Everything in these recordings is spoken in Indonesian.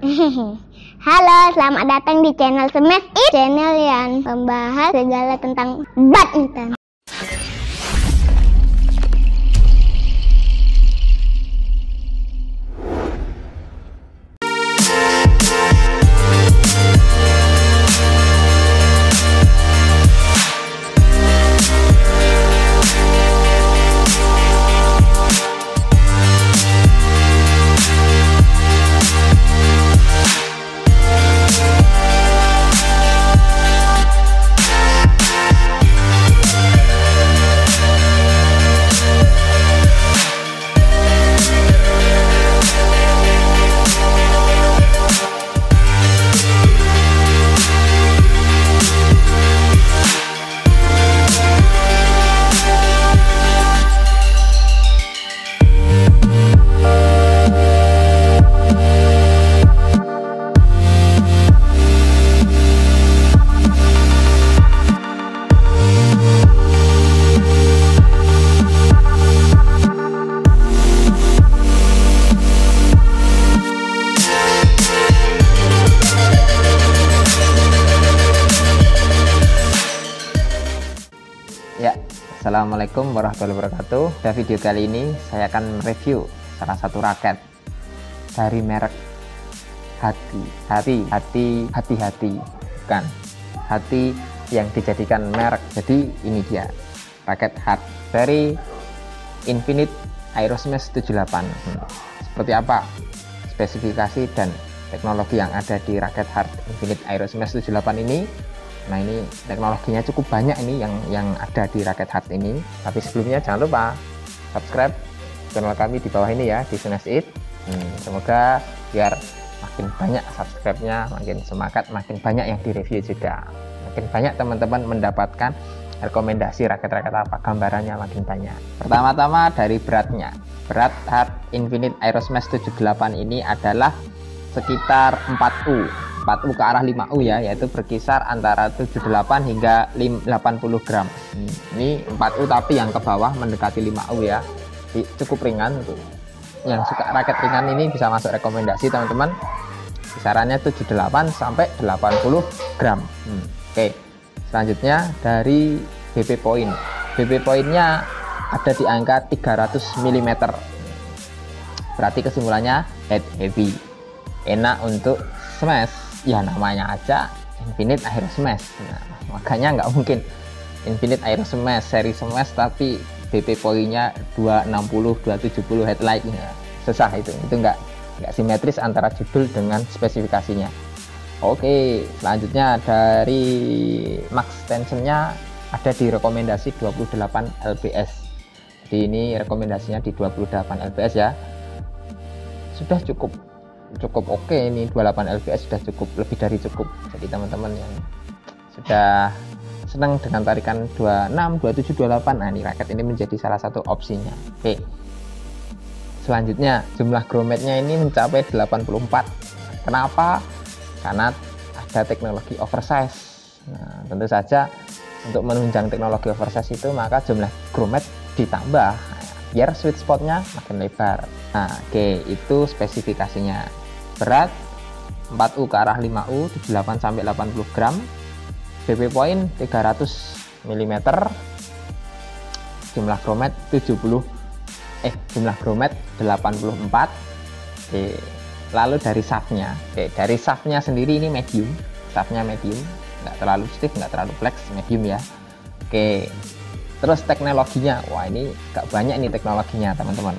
Halo, selamat datang di channel Smash It, channel yang membahas segala tentang badminton. Assalamualaikum warahmatullahi wabarakatuh. Pada video kali ini saya akan review salah satu raket dari merek hati bukan hati yang dijadikan merek. Jadi ini dia raket hard dari Infinite Aerosmash 78. Seperti apa spesifikasi dan teknologi yang ada di raket hard Infinite Aerosmash 78 ini? Nah, ini teknologinya cukup banyak ini yang ada di raket hard ini. Tapi sebelumnya jangan lupa subscribe channel kami di bawah ini ya, di Smash It. Semoga biar makin banyak subscribe-nya, makin semangat, makin banyak yang direview juga. Makin banyak teman-teman mendapatkan rekomendasi raket-raket apa, gambarannya makin banyak. Pertama-tama dari beratnya. Berat hard Infinite Aerosmash 78 ini adalah sekitar 4U. 4U ke arah 5U ya, yaitu berkisar antara 78 hingga 80 gram. Ini 4U tapi yang ke bawah mendekati 5U ya. Cukup ringan tuh. Yang suka raket ringan ini bisa masuk rekomendasi teman-teman. Kisarannya 78 sampai 80 gram. Oke. Selanjutnya dari BP point. BP pointnya ada di angka 300 mm. Berarti kesimpulannya head heavy. Enak untuk smash. Ya namanya aja Infinite Aerosmash. Nah, makanya nggak mungkin Infinite Aerosmash seri smash tapi BP poinnya 260 270 headlight. Nah, susah itu nggak simetris antara judul dengan spesifikasinya. Oke, selanjutnya dari max tensionnya ada di rekomendasi 28 lbs. Jadi ini rekomendasinya di 28 lbs ya. Sudah cukup oke, ini 28 lbs sudah cukup, lebih dari cukup. Jadi teman-teman yang sudah senang dengan tarikan 26, 27, 28, nah ini raket ini menjadi salah satu opsinya. Oke. Selanjutnya jumlah grommetnya ini mencapai 84. Kenapa? Karena ada teknologi oversize. Nah, tentu saja untuk menunjang teknologi oversize itu maka jumlah grommet ditambah biar sweet spotnya makin lebar. Nah, oke, itu spesifikasinya. Berat 4U ke arah 5U 78 sampai 80 gram. BP point 300 mm. Jumlah grommet 84. Oke. Lalu dari shaftnya. Oke, dari shaftnya sendiri ini medium. Shaftnya medium, nggak terlalu stiff, nggak terlalu flex, medium ya. Oke. Terus teknologinya, wah ini gak banyak nih teknologinya teman-teman.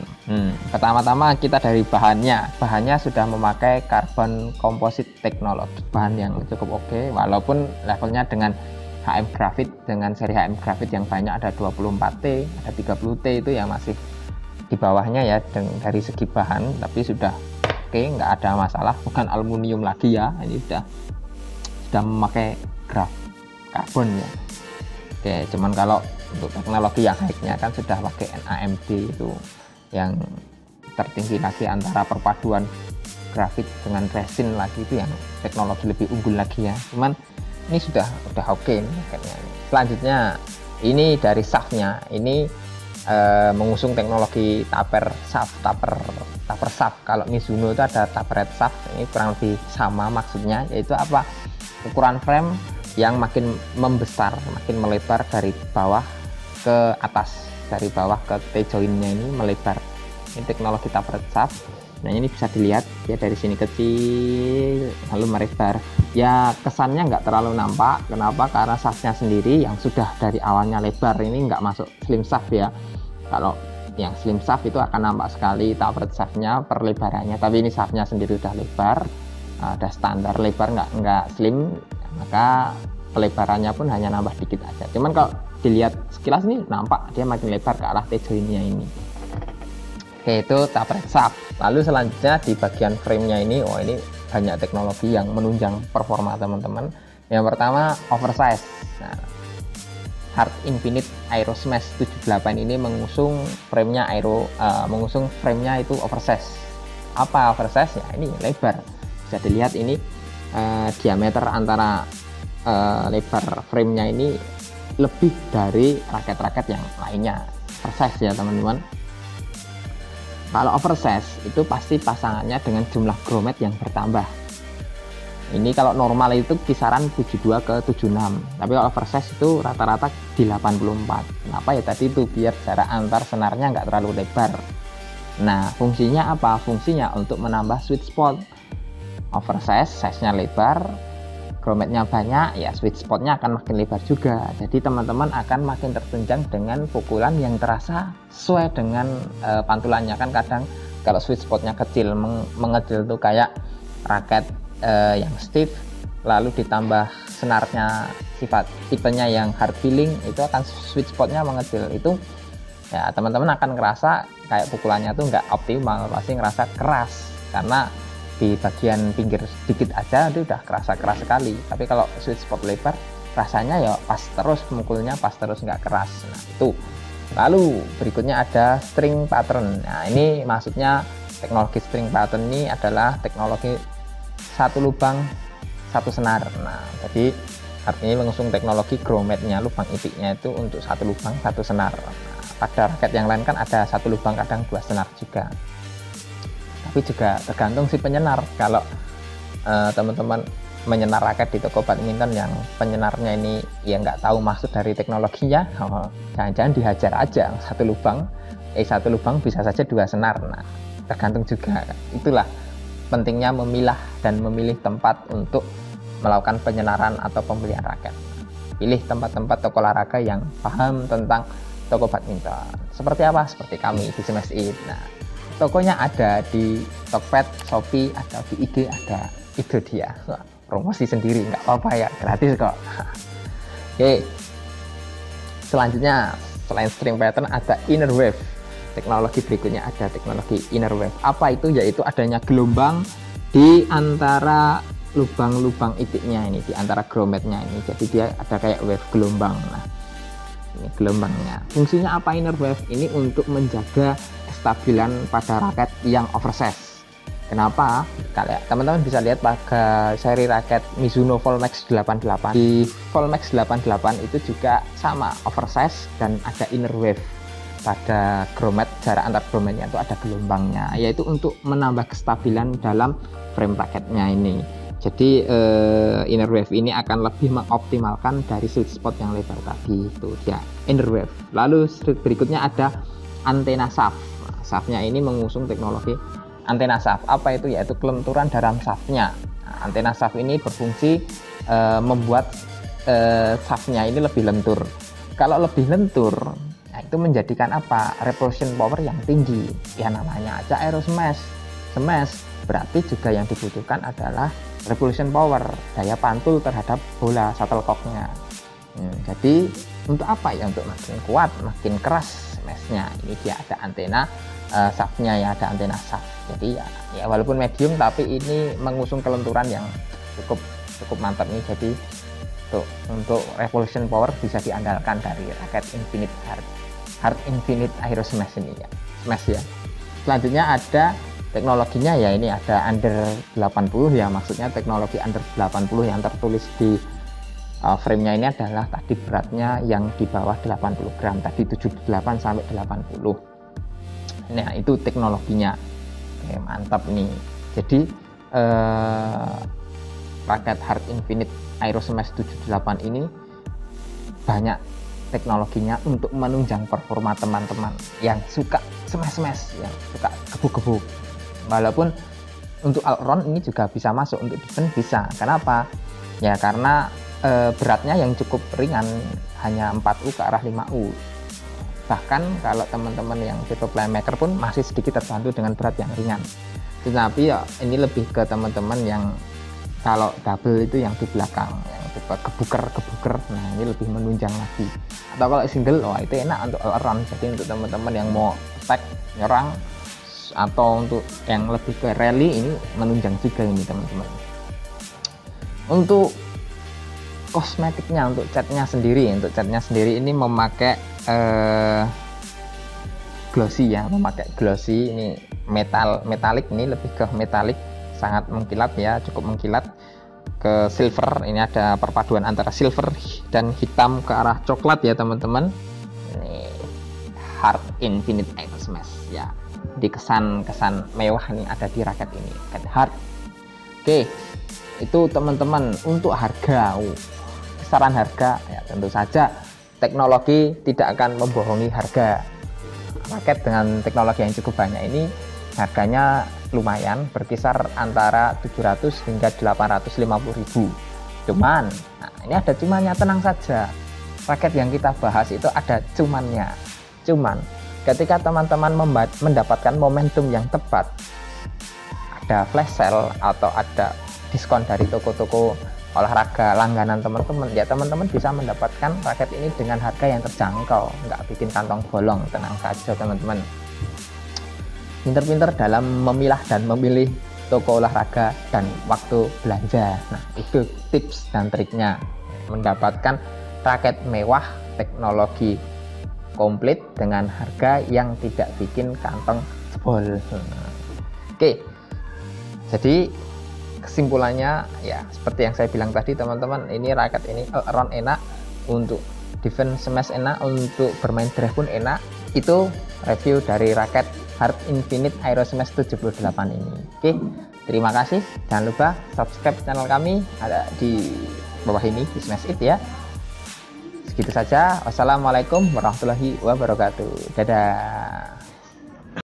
Pertama-tama kita dari bahannya sudah memakai carbon composite teknologi, bahan yang cukup oke, walaupun levelnya dengan HM Graphite, dengan seri HM Graphite yang banyak ada 24T, ada 30T itu yang masih di bawahnya ya dari segi bahan, tapi sudah oke, nggak ada masalah, bukan aluminium lagi ya, ini sudah memakai karbon ya. Oke, cuman kalau untuk teknologi yang high-nya kan sudah pakai NAMD itu yang tertinggi lagi, antara perpaduan grafit dengan resin lagi, itu yang teknologi lebih unggul lagi ya. Cuman ini sudah oke nih paketnya. Selanjutnya ini dari shaftnya ini mengusung teknologi taper taper shaft. Kalau Mizuno itu ada tapered shaft, ini kurang lebih sama maksudnya, yaitu apa, ukuran frame yang makin membesar, makin melebar dari bawah ke atas, dari bawah ke T-joinnya ini melebar. Ini teknologi tapered shaft. Nah ini bisa dilihat ya, dari sini kecil lalu melebar ya, kesannya nggak terlalu nampak. Kenapa? Karena shaftnya sendiri yang sudah dari awalnya lebar, ini nggak masuk slim shaft ya. Kalau yang slim shaft itu akan nampak sekali tapered shaftnya, perlebarannya, tapi ini shaftnya sendiri udah lebar, udah standar lebar, nggak slim, maka pelebarannya pun hanya nambah dikit aja. Cuman kalau dilihat sekilas ini nampak dia makin lebar ke arah T-joinnya ini. Oke, itu tapered shaft. Lalu selanjutnya di bagian framenya ini, ini banyak teknologi yang menunjang performa teman-teman. Yang pertama oversize. Nah, Hard Infinite Aero Smash 78 ini mengusung framenya mengusung framenya itu oversize. Apa oversize? Ya ini lebar. Bisa dilihat ini diameter antara lebar framenya ini lebih dari raket-raket yang lainnya. Oversize ya teman-teman. Kalau oversize itu pasti pasangannya dengan jumlah grommet yang bertambah. Ini kalau normal itu kisaran 72 ke 76, tapi kalau oversize itu rata-rata di 84. Kenapa ya? Tadi itu biar jarak antar senarnya nggak terlalu lebar. Nah fungsinya apa? Fungsinya untuk menambah sweet spot. Oversize size-nya lebar, grommetnya banyak, ya sweet spotnya akan makin lebar juga. Jadi teman-teman akan makin tertunjang dengan pukulan yang terasa sesuai dengan pantulannya. Kan kadang kalau sweet spotnya kecil, mengecil tuh kayak raket yang stiff, lalu ditambah senarnya tipenya yang hard feeling, itu akan sweet spotnya mengecil. Itu ya teman-teman akan ngerasa kayak pukulannya tuh nggak optimal, pasti ngerasa keras karena di bagian pinggir sedikit aja itu udah kerasa keras sekali. Tapi kalau sweet spot lebar rasanya ya pas terus, mukulnya pas terus, nggak keras. Nah itu. Lalu berikutnya ada string pattern. Nah ini maksudnya teknologi string pattern ini adalah teknologi satu lubang satu senar. Nah jadi artinya mengusung teknologi grommetnya, lubang itiknya itu untuk satu lubang satu senar. Nah, pada raket yang lain kan ada satu lubang, kadang dua senar juga. Tapi juga tergantung si penyenar. Kalau teman-teman menyenar raket di toko badminton yang penyenarnya ini ya nggak tahu maksud dari teknologinya, jangan-jangan dihajar aja satu lubang bisa saja dua senar. Nah tergantung juga. Itulah pentingnya memilah dan memilih tempat untuk melakukan penyenaran atau pembelian raket. Pilih tempat-tempat toko olahraga yang paham tentang toko badminton. Seperti apa? Seperti kami di Smash It. Nah tokonya ada di Tokped, Shopee, atau di IG ada. Itu dia. Wah, promosi sendiri, nggak apa-apa ya, gratis kok. Oke. Selanjutnya, selain string pattern ada inner wave. Teknologi berikutnya ada teknologi inner wave. Apa itu? Yaitu adanya gelombang di antara lubang-lubang itiknya ini, di antara grommetnya ini. Jadi dia ada kayak wave gelombang. Nah, ini gelombangnya. Fungsinya apa inner wave? Ini untuk menjaga kestabilan pada raket yang oversize. Kenapa? Kalau teman-teman bisa lihat pada seri raket Mizuno Volmax 88. Di Volmax 88 itu juga sama oversize dan ada inner wave. Pada grommet, jarak antar grommetnya itu ada gelombangnya, yaitu untuk menambah kestabilan dalam frame raketnya ini. Jadi inner wave ini akan lebih mengoptimalkan dari sweet spot yang lebar tadi. Itu dia inner wave. Lalu berikutnya ada antena shaft. Shaftnya ini mengusung teknologi antena shaft. Apa itu? Yaitu kelenturan dalam shaftnya. Nah, antena shaft ini berfungsi membuat shaftnya ini lebih lentur. Kalau lebih lentur, nah itu menjadikan apa? Repulsion power yang tinggi. Ya namanya aja aero smash. Smash berarti juga yang dibutuhkan adalah repulsion power, daya pantul terhadap bola shuttlecocknya. Jadi untuk apa ya? Untuk makin kuat, makin keras smashnya. Ini dia ada antena shaftnya ya, ada antena shaft. Jadi ya walaupun medium tapi ini mengusung kelenturan yang cukup mantap nih. Jadi untuk repulsion power bisa diandalkan dari raket Infinite Hard Infinite Aero Smash ini ya. Smash ya. Selanjutnya ada teknologinya ya, ini ada under 80 ya, maksudnya teknologi under 80 yang tertulis di frame-nya ini adalah tadi beratnya yang di bawah 80 gram, tadi 78 sampai 80. Nah itu teknologinya. Oke, mantap nih. Jadi raket Hard Infinite Aero Smash 78 ini banyak teknologinya untuk menunjang performa teman-teman yang suka smash, yang suka gebuk-gebuk. Walaupun untuk all-round ini juga bisa masuk, untuk defense bisa. Kenapa? Ya karena beratnya yang cukup ringan, hanya 4U ke arah 5U. Bahkan kalau teman-teman yang tipe playmaker pun masih sedikit terbantu dengan berat yang ringan. Tetapi ya ini lebih ke teman-teman yang kalau double itu yang di belakang, yang tipe gebuker, nah ini lebih menunjang lagi. Atau kalau single, itu enak untuk all around. Jadi untuk teman-teman yang mau attack, nyerang, atau untuk yang lebih ke rally, ini menunjang juga ini teman-teman. Untuk kosmetiknya, untuk catnya sendiri ini memakai glossy ya, glossy. Ini metalik, ini lebih ke metalik, sangat mengkilat ya, cukup mengkilat. Ke silver, ini ada perpaduan antara silver dan hitam ke arah coklat ya teman-teman. Ini Hard Infinite Aero Smash ya, di kesan mewah nih ada di raket ini, raket hard. Oke, itu teman-teman. Untuk harga, kisaran harga ya tentu saja teknologi tidak akan membohongi harga. Raket dengan teknologi yang cukup banyak ini harganya lumayan, berkisar antara 700 hingga 850.000. Cuman, nah ini ada cumannya, tenang saja. Raket yang kita bahas itu ada cumannya. Cuman ketika teman-teman mendapatkan momentum yang tepat, ada flash sale atau ada diskon dari toko-toko olahraga langganan teman-teman, ya teman-teman bisa mendapatkan raket ini dengan harga yang terjangkau, nggak bikin kantong bolong. Tenang saja teman-teman. Pinter-pinter dalam memilah dan memilih toko olahraga dan waktu belanja. Nah, itu tips dan triknya mendapatkan raket mewah, teknologi komplit dengan harga yang tidak bikin kantong jebol. Oke, jadi kesimpulannya ya seperti yang saya bilang tadi teman-teman, ini raket ini all around enak, untuk defense smash enak, untuk bermain drive pun enak. Itu review dari raket Hard Infinite Aero Smash 78 ini. Oke, terima kasih. Jangan lupa subscribe channel kami, ada di bawah ini di Smash It ya. Segitu saja. Wassalamualaikum warahmatullahi wabarakatuh. Dadah.